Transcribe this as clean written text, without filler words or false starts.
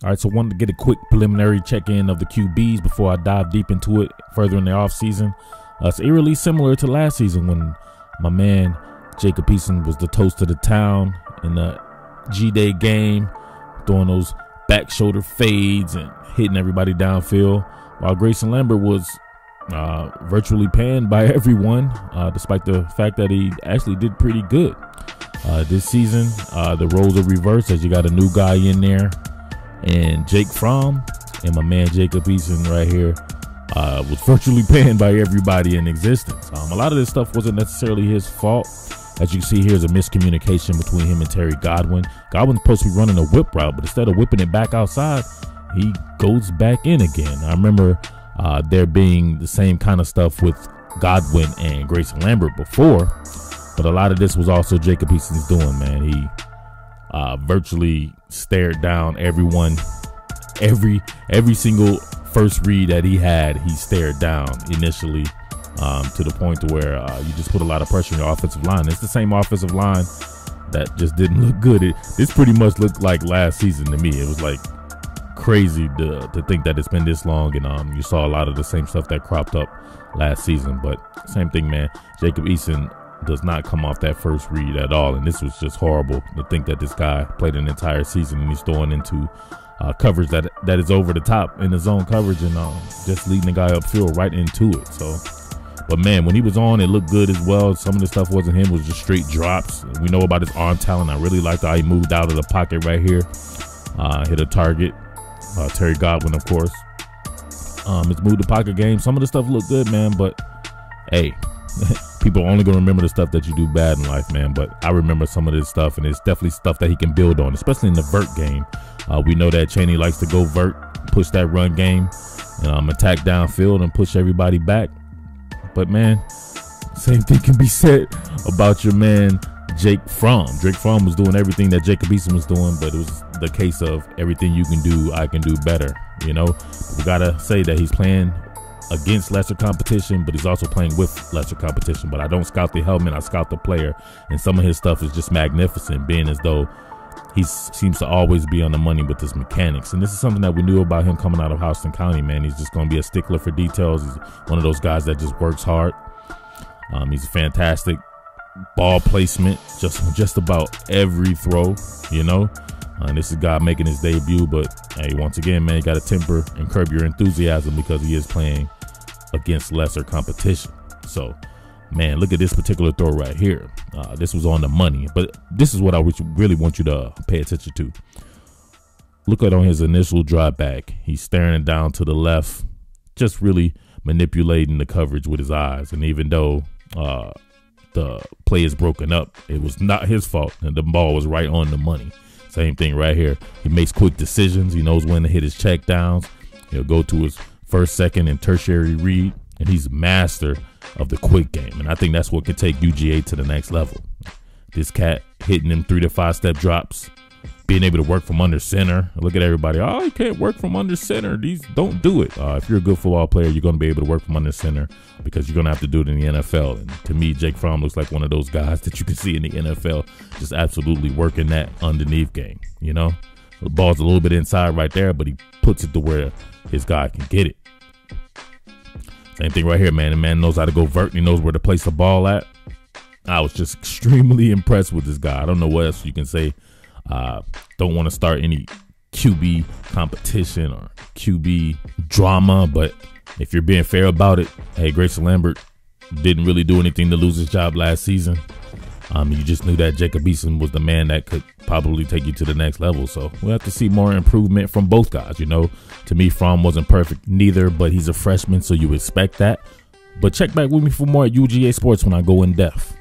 All right, so wanted to get a quick preliminary check-in of the QBs before I dive deep into it further in the offseason. It's eerily similar to last season when my man Jacob Eason was the toast of the town in the G-Day game, throwing those back shoulder fades and hitting everybody downfield, while Grayson Lambert was virtually panned by everyone, despite the fact that he actually did pretty good. This season, the roles are reversed as you got a new guy in there, and Jake Fromm and my man Jacob Eason right here was virtually panned by everybody in existence. A lot of this stuff wasn't necessarily his fault. As you can see, here's a miscommunication between him and Terry Godwin. Godwin's supposed to be running a whip route, but instead of whipping it back outside, he goes back in again. I remember there being the same kind of stuff with Godwin and Grayson Lambert before, but a lot of this was also Jacob Eason's doing, man. He virtually stared down everyone. Every single first read that he had, he stared down initially, to the point to where you just put a lot of pressure on your offensive line. It's the same offensive line that just didn't look good. This pretty much looked like last season to me. It was like crazy to think that it's been this long, and you saw a lot of the same stuff that cropped up last season. But same thing, man. Jacob Eason does not come off that first read at all, and this was just horrible to think that this guy played an entire season and he's throwing into coverage that is over the top in the zone coverage, and just leading the guy upfield right into it. So, but man, when he was on, it looked good as well. Some of the stuff wasn't him, it was just straight drops. We know about his arm talent. I really liked how he moved out of the pocket right here, hit a target. Terry Godwin, of course. His move to pocket game, some of the stuff looked good, man, but hey, people are only gonna remember the stuff that you do bad in life, man. But I remember some of this stuff, and it's definitely stuff that he can build on, especially in the vert game. We know that Chaney likes to go vert, push that run game, and attack downfield and push everybody back. But man, same thing can be said about your man Jake Fromm. Jake Fromm was doing everything that Jacob Eason was doing, but it was the case of everything you can do, I can do better. You know, we gotta say that he's playing against lesser competition, but he's also playing with lesser competition. But I don't scout the helmet, I scout the player, and some of his stuff is just magnificent, being as though he seems to always be on the money with his mechanics. And this is something that we knew about him coming out of Houston County, man. He's just going to be a stickler for details. He's one of those guys that just works hard. He's a fantastic ball placement, just about every throw, you know. And this is a guy making his debut, but hey, once again, man, you got to temper and curb your enthusiasm because he is playing against lesser competition. So, man, look at this particular throw right here. This was on the money, but this is what I really want you to pay attention to. Look at on his initial drive back. He's staring it down to the left, just really manipulating the coverage with his eyes. And even though the play is broken up, it was not his fault, and the ball was right on the money. Same thing right here. He makes quick decisions. He knows when to hit his check downs. He'll go to his first, second, and tertiary read, and he's master of the quick game. And I think that's what could take UGA to the next level. This cat hitting them 3 to 5 step drops, being able to work from under center. Look at everybody. Oh, you can't work from under center. These don't do it. If you're a good football player, you're going to be able to work from under center because you're going to have to do it in the NFL. And to me, Jake Fromm looks like one of those guys that you can see in the NFL just absolutely working that underneath game. You know, the ball's a little bit inside right there, but he puts it to where his guy can get it. Same thing right here, man. The man knows how to go vert. He knows where to place the ball at. I was just extremely impressed with this guy. I don't know what else you can say. Don't want to start any QB competition or QB drama, but if you're being fair about it, hey, Grayson Lambert didn't really do anything to lose his job last season. You just knew that Jacob Eason was the man that could probably take you to the next level. So we'll have to see more improvement from both guys. You know, to me, Fromm wasn't perfect neither, but he's a freshman, so you expect that. But check back with me for more at UGA Sports when I go in depth.